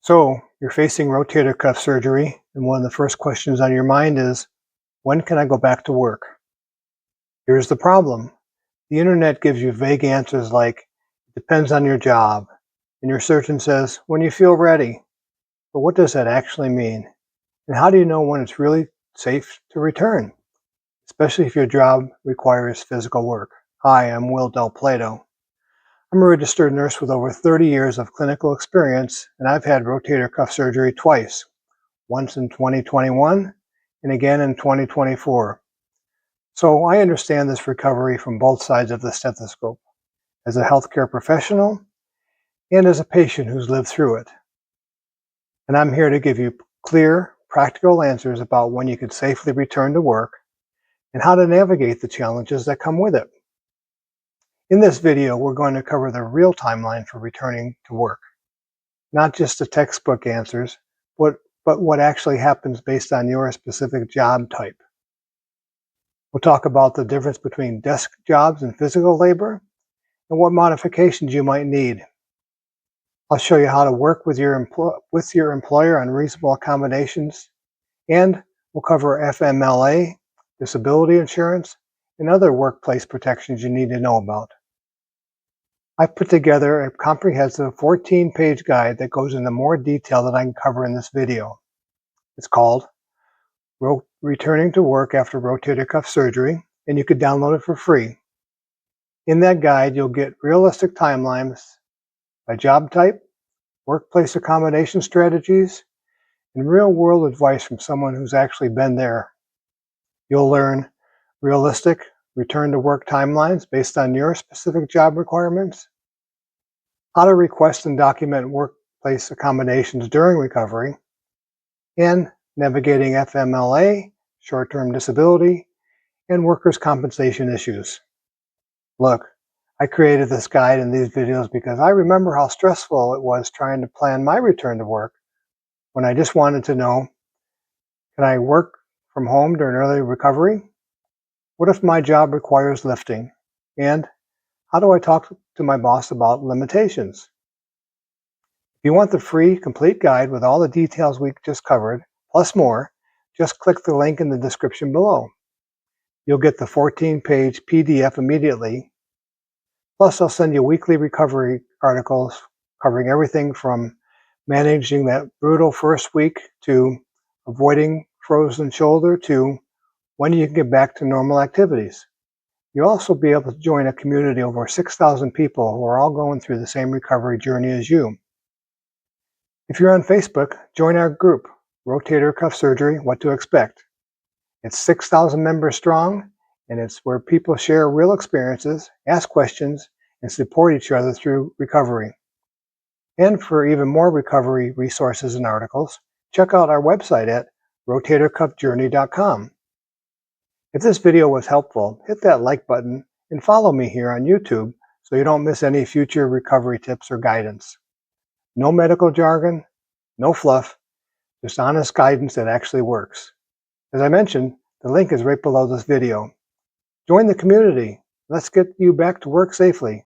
So, you're facing rotator cuff surgery, and one of the first questions on your mind is, when can I go back to work? Here's the problem. The internet gives you vague answers like, it depends on your job, and your surgeon says, when you feel ready. But what does that actually mean? And how do you know when it's really safe to return, especially if your job requires physical work? Hi, I'm Will DelPlato. I'm a registered nurse with over 30 years of clinical experience, and I've had rotator cuff surgery twice. Once in 2021 and again in 2024. So I understand this recovery from both sides of the stethoscope, as a healthcare professional and as a patient who's lived through it. And I'm here to give you clear, practical answers about when you can safely return to work and how to navigate the challenges that come with it. In this video, we're going to cover the real timeline for returning to work, not just the textbook answers, but what actually happens based on your specific job type. We'll talk about the difference between desk jobs and physical labor and what modifications you might need. I'll show you how to work with your employer on reasonable accommodations, and we'll cover FMLA, disability insurance, and other workplace protections you need to know about. I've put together a comprehensive 14-page guide that goes into more detail than I can cover in this video. It's called Returning to Work After Rotator Cuff Surgery, and you could download it for free. In that guide, you'll get realistic timelines by job type, workplace accommodation strategies, and real-world advice from someone who's actually been there. You'll learn realistic return-to-work timelines based on your specific job requirements, how to request and document workplace accommodations during recovery, and navigating FMLA, short-term disability, and workers' compensation issues. Look, I created this guide and these videos because I remember how stressful it was trying to plan my return to work when I just wanted to know, can I work from home during early recovery? What if my job requires lifting? And how do I talk to my boss about limitations? If you want the free, complete guide with all the details we just covered, plus more, just click the link in the description below. You'll get the 14-page PDF immediately. Plus, I'll send you weekly recovery articles covering everything from managing that brutal first week to avoiding frozen shoulder to when you can get back to normal activities. You'll also be able to join a community of over 6,000 people who are all going through the same recovery journey as you. If you're on Facebook, join our group, Rotator Cuff Surgery, What to Expect. It's 6,000 members strong, and it's where people share real experiences, ask questions, and support each other through recovery. And for even more recovery resources and articles, check out our website at rotatorcuffjourney.com. If this video was helpful, hit that like button and follow me here on YouTube so you don't miss any future recovery tips or guidance. No medical jargon, no fluff, just honest guidance that actually works. As I mentioned, the link is right below this video. Join the community. Let's get you back to work safely.